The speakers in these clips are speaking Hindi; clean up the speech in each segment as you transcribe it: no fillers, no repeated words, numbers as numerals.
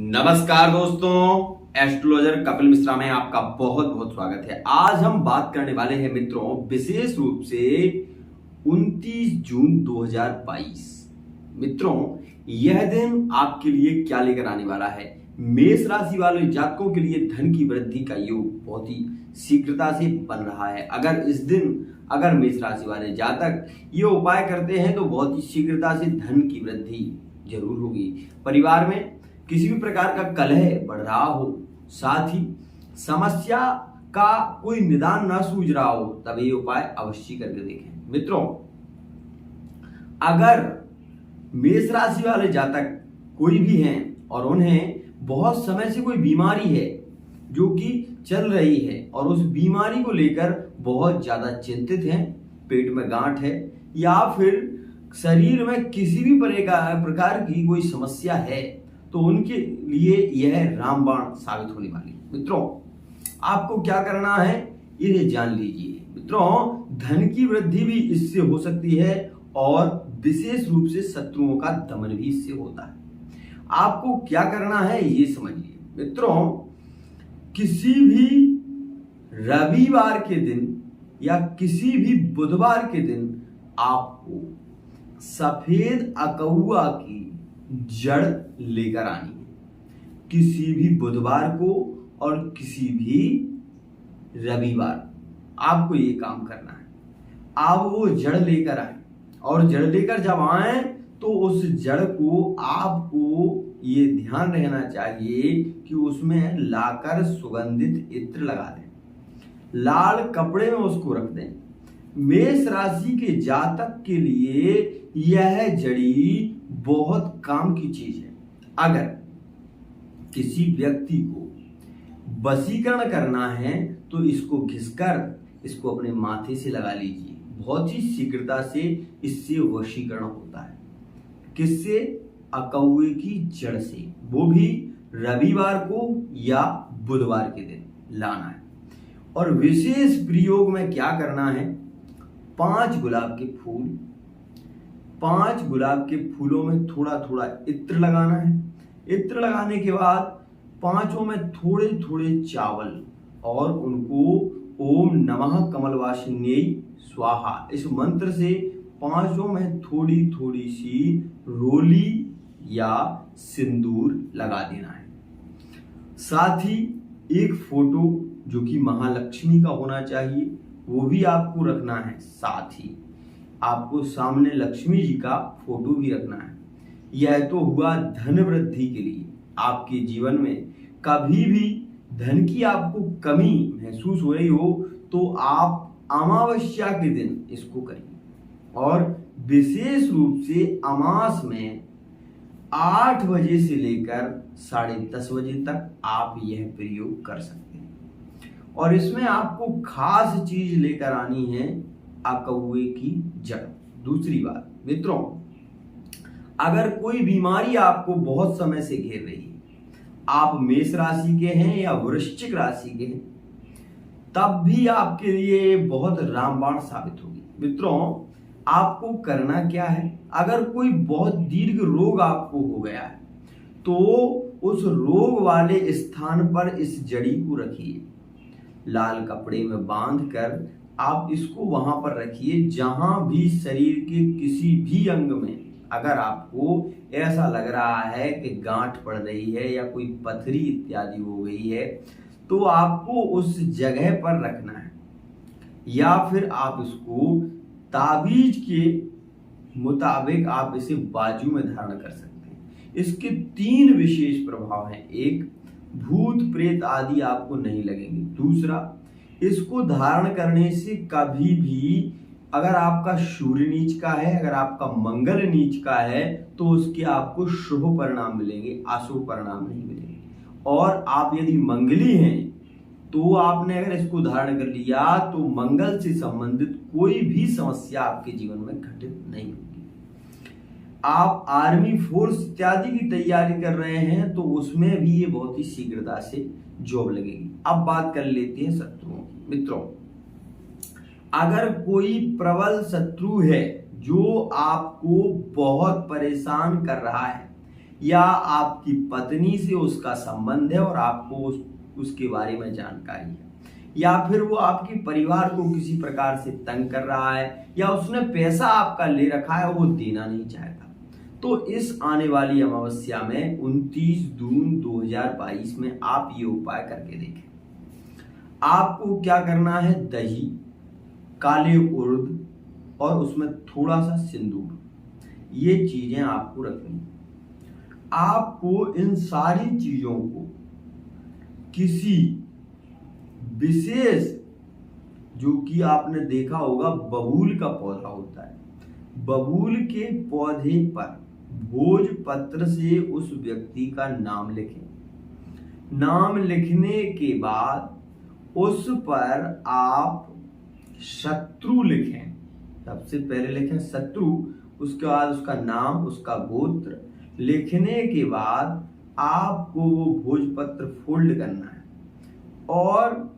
नमस्कार दोस्तों, एस्ट्रोलॉजर कपिल मिश्रा में आपका बहुत बहुत स्वागत है। आज हम बात करने वाले हैं मित्रों, विशेष रूप से 29 जून 2022। मित्रों, यह दिन आपके लिए क्या लेकर आने वाला है। मेष राशि वाले जातकों के लिए धन की वृद्धि का योग बहुत ही शीघ्रता से बन रहा है। अगर मेष राशि वाले जातक ये उपाय करते हैं तो बहुत ही शीघ्रता से धन की वृद्धि जरूर होगी। परिवार में किसी भी प्रकार का कलह बढ़ रहा हो, साथ ही समस्या का कोई निदान ना सूझ रहा हो, तब ये उपाय अवश्य करके देखें। मित्रों, अगर मेष राशि वाले जातक कोई भी हैं और उन्हें बहुत समय से कोई बीमारी है जो कि चल रही है और उस बीमारी को लेकर बहुत ज्यादा चिंतित हैं, पेट में गांठ है या फिर शरीर में किसी भी प्रकार की कोई समस्या है, तो उनके लिए यह रामबाण साबित होने वाली है। मित्रों, आपको क्या करना है ये जान लीजिए। मित्रों, धन की वृद्धि भी इससे हो सकती है और विशेष रूप से शत्रुओं का दमन भी इससे होता है। आपको क्या करना है ये समझिए। मित्रों, किसी भी रविवार के दिन या किसी भी बुधवार के दिन आपको सफेद अकहुआ की जड़ लेकर आनी है। किसी भी बुधवार को और किसी भी रविवार आपको ये काम करना है। आप वो जड़ लेकर आए और जड़ लेकर जब आए तो उस जड़ को आपको ये ध्यान रहना चाहिए कि उसमें लाकर सुगंधित इत्र लगा दें, लाल कपड़े में उसको रख दें। मेष राशि के जातक के लिए यह जड़ी बहुत काम की चीज है। अगर किसी व्यक्ति को वशीकरण करना है तो इसको घिसकर इसको अपने माथे से लगा लीजिए। बहुत ही शीघ्रता से इससे वशीकरण होता है। किससे? अकहुए की जड़ से, वो भी रविवार को या बुधवार के दिन लाना है। और विशेष प्रयोग में क्या करना है, 5 गुलाब के फूल, 5 गुलाब के फूलों में थोड़ा थोड़ा इत्र लगाना है। इत्र लगाने के बाद पांचों में थोड़े थोड़े चावल और उनको ओम नमः कमलवासिन्यै स्वाहा इस मंत्र से पांचों में थोड़ी थोड़ी सी रोली या सिंदूर लगा देना है। साथ ही एक फोटो जो कि महालक्ष्मी का होना चाहिए वो भी आपको रखना है। साथ ही आपको सामने लक्ष्मी जी का फोटो भी रखना है। यह तो हुआ धन वृद्धि के लिए। आपके जीवन में कभी भी धन की आपको कमी महसूस हो रही हो तो आप अमावस्या के दिन इसको करिए और विशेष रूप से अमास में 8 बजे से लेकर 10:30 बजे तक आप यह प्रयोग कर सकते हैं। और इसमें आपको खास चीज लेकर आनी है, अकहुए की जड़। दूसरी बात मित्रों, अगर कोई बीमारी आपको बहुत समय से घेर रही है, आप मेष राशि के हैं या वृश्चिक राशि के हैं, तब भी आपके लिए बहुत रामबाण साबित होगी। मित्रों, आपको करना क्या है, अगर कोई बहुत दीर्घ रोग आपको हो गया है तो उस रोग वाले स्थान पर इस जड़ी को रखिए, लाल कपड़े में बांधकर आप इसको वहां पर रखिए जहां भी शरीर के किसी भी अंग में अगर आपको ऐसा लग रहा है कि गांठ पड़ रही है या कोई पथरी इत्यादि हो गई है, तो आपको उस जगह पर रखना है। या फिर आप इसको ताबीज के मुताबिक आप इसे बाजू में धारण कर सकते हैं। इसके 3 विशेष प्रभाव हैं। एक, भूत प्रेत आदि आपको नहीं लगेंगे। दूसरा, इसको धारण करने से कभी भी अगर आपका सूर्य नीच का है, अगर आपका मंगल नीच का है, तो उसके आपको शुभ परिणाम मिलेंगे, अशुभ परिणाम नहीं मिलेंगे। और आप यदि मंगली हैं तो आपने अगर इसको धारण कर लिया तो मंगल से संबंधित कोई भी समस्या आपके जीवन में घटित नहीं होगी। आप आर्मी फोर्स इत्यादि की तैयारी कर रहे हैं तो उसमें भी ये बहुत ही शीघ्रता से जॉब लगेगी। अब बात कर लेते हैं शत्रुओं की। मित्रों, अगर कोई प्रबल शत्रु है जो आपको बहुत परेशान कर रहा है या आपकी पत्नी से उसका संबंध है और आपको उसके बारे में जानकारी है, या फिर वो आपके परिवार को किसी प्रकार से तंग कर रहा है, या उसने पैसा आपका ले रखा है वो देना नहीं चाहता, तो इस आने वाली अमावस्या में 29 जून 2022 में आप ये उपाय करके देखें। आपको क्या करना है, दही, काले उड़द और उसमें थोड़ा सा सिंदूर, ये चीजें आपको रखनी। आपको इन सारी चीजों को किसी विशेष, जो कि आपने देखा होगा बबूल का पौधा होता है, बबूल के पौधे पर भोजपत्र से उस व्यक्ति का नाम लिखें। नाम लिखने के बाद उस पर आप शत्रु लिखें। सबसे पहले लिखें शत्रु, उसके बाद उसका नाम, उसका गोत्र। लिखने के बाद आपको वो भोजपत्र फोल्ड करना है और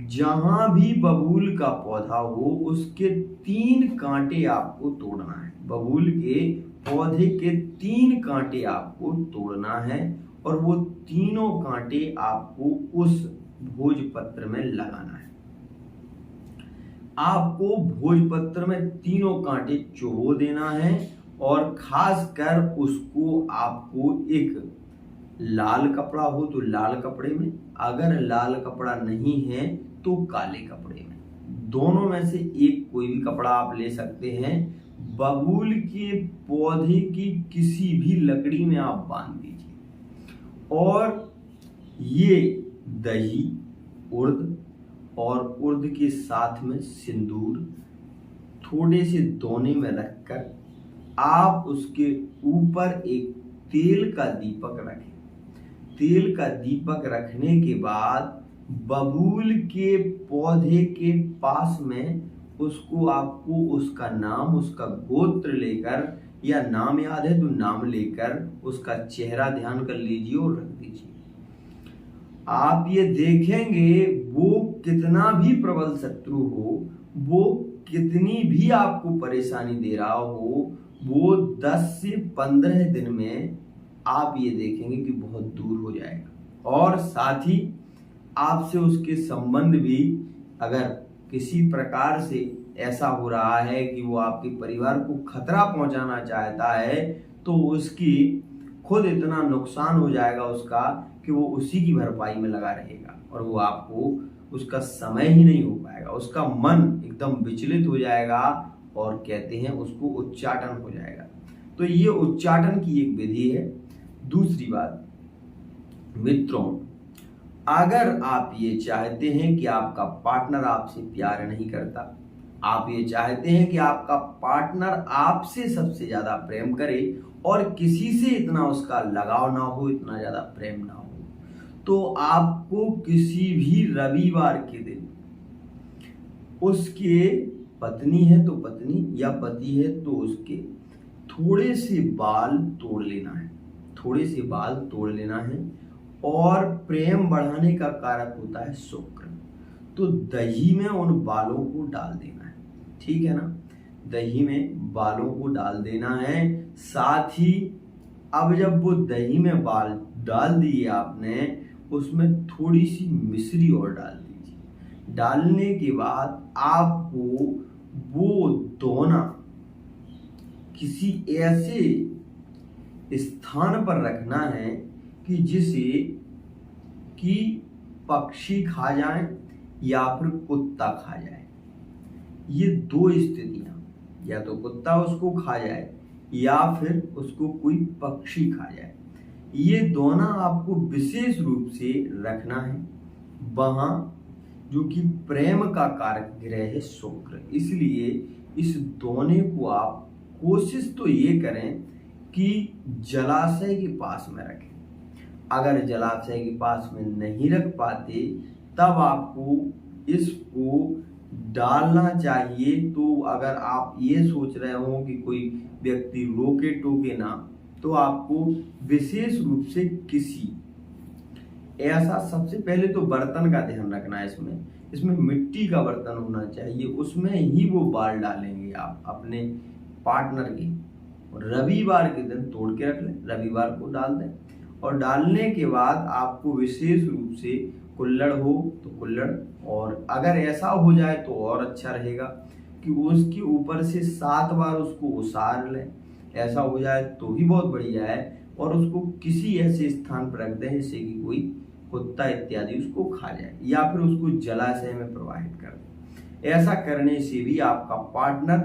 जहां भी बबूल का पौधा हो उसके 3 कांटे आपको तोड़ना है। बबूल के पौधे के 3 कांटे आपको तोड़ना है और वो तीनों कांटे आपको उस भोजपत्र में लगाना है। आपको भोजपत्र में तीनों कांटे चुबो देना है और खासकर उसको आपको एक लाल कपड़ा हो तो लाल कपड़े में, अगर लाल कपड़ा नहीं है तो काले कपड़े में, दोनों में से एक कोई भी कपड़ा आप ले सकते हैं। बबूल के पौधे की किसी भी लकड़ी में आप बांध दीजिए और ये दही, उड़द और उड़द के साथ में सिंदूर थोड़े से दोने में रखकर आप उसके ऊपर एक तेल का दीपक रखें। तेल का दीपक रखने के बाद बबूल के पौधे के पास में उसको आपको उसका नाम, उसका गोत्र लेकर, या नाम याद है तो नाम लेकर उसका चेहरा ध्यान कर लीजिए और रख दीजिए। आप ये देखेंगे वो कितना भी प्रबल शत्रु हो, वो कितनी भी आपको परेशानी दे रहा हो, वो 10 से 15 दिन में आप ये देखेंगे कि बहुत दूर हो जाएगा। और साथ ही आपसे उसके संबंध भी, अगर किसी प्रकार से ऐसा हो रहा है कि वो आपके परिवार को खतरा पहुंचाना चाहता है, तो उसकी खुद इतना नुकसान हो जाएगा उसका कि वो उसी की भरपाई में लगा रहेगा और वो आपको उसका समय ही नहीं हो पाएगा। उसका मन एकदम विचलित हो जाएगा और कहते हैं उसको उच्चाटन हो जाएगा। तो ये उच्चाटन की एक विधि है। दूसरी बात मित्रों, अगर आप ये चाहते हैं कि आपका पार्टनर आपसे प्यार नहीं करता, आप ये चाहते हैं कि आपका पार्टनर आपसे सबसे ज्यादा प्रेम करे और किसी से इतना उसका लगाव ना हो, इतना ज्यादा प्रेम ना हो, तो आपको किसी भी रविवार के दिन उसके पत्नी है तो पत्नी या पति है तो उसके थोड़े से बाल तोड़ लेना है, थोड़े से बाल तोड़ लेना है। और प्रेम बढ़ाने का कारक होता है शुक्र, तो दही में उन बालों को डाल देना है, ठीक है ना। दही में बालों को डाल देना है। साथ ही अब जब वो दही में बाल डाल दिए आपने, उसमें थोड़ी सी मिश्री और डाल दीजिए। डालने के बाद आपको वो दोना किसी ऐसे स्थान पर रखना है कि जिसे कि पक्षी खा जाए या फिर कुत्ता खा जाए। ये 2 स्थितियां, या तो कुत्ता उसको खा जाए या फिर उसको कोई पक्षी खा जाए, ये दोनों आपको विशेष रूप से रखना है वहां, जो कि प्रेम का कारक ग्रह है शुक्र। इसलिए इस दोने को आप कोशिश तो ये करें कि जलाशय के पास में रखें। अगर जलाशय के पास में नहीं रख पाते तब आपको इसको डालना चाहिए। तो अगर आप ये सोच रहे हो कि कोई व्यक्ति रोके टोके ना, तो आपको विशेष रूप से किसी ऐसा, सबसे पहले तो बर्तन का ध्यान रखना है। इसमें मिट्टी का बर्तन होना चाहिए, उसमें ही वो बाल डालेंगे आप अपने पार्टनर के। रविवार के दिन तोड़ के रख लें, रविवार को डाल दें। और डालने के बाद आपको विशेष रूप से कुल्हड़ हो तो कुल्हड़, और अगर ऐसा हो जाए तो और अच्छा रहेगा कि उसके ऊपर से 7 बार उसको उसार लें। ऐसा हो जाए तो भी बहुत बढ़िया है। और उसको किसी ऐसे स्थान पर रख दें जिससे कि कोई कुत्ता इत्यादि उसको खा जाए, या फिर उसको जलाशय में प्रवाहित कर दें। ऐसा करने से भी आपका पार्टनर,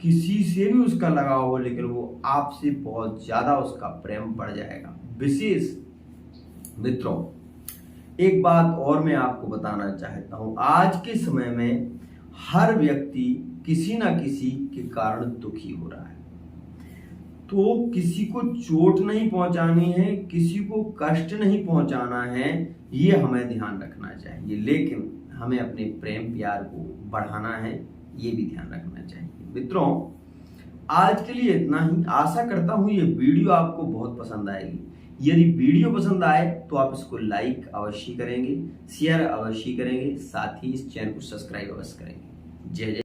किसी से भी उसका लगाव हो लेकिन वो आपसे बहुत ज्यादा उसका प्रेम बढ़ जाएगा। विशेष मित्रों, एक बात और मैं आपको बताना चाहता हूं, आज के समय में हर व्यक्ति किसी ना किसी के कारण दुखी हो रहा है। तो किसी को चोट नहीं पहुंचानी है, किसी को कष्ट नहीं पहुंचाना है, ये हमें ध्यान रखना चाहिए। लेकिन हमें अपने प्रेम प्यार को बढ़ाना है, ये भी ध्यान रखना चाहिए। मित्रों, आज के लिए इतना ही। आशा करता हूं ये वीडियो आपको बहुत पसंद आएगी। यदि वीडियो पसंद आए तो आप इसको लाइक अवश्य करेंगे, शेयर अवश्य करेंगे, साथ ही इस चैनल को सब्सक्राइब अवश्य करेंगे। जय जय।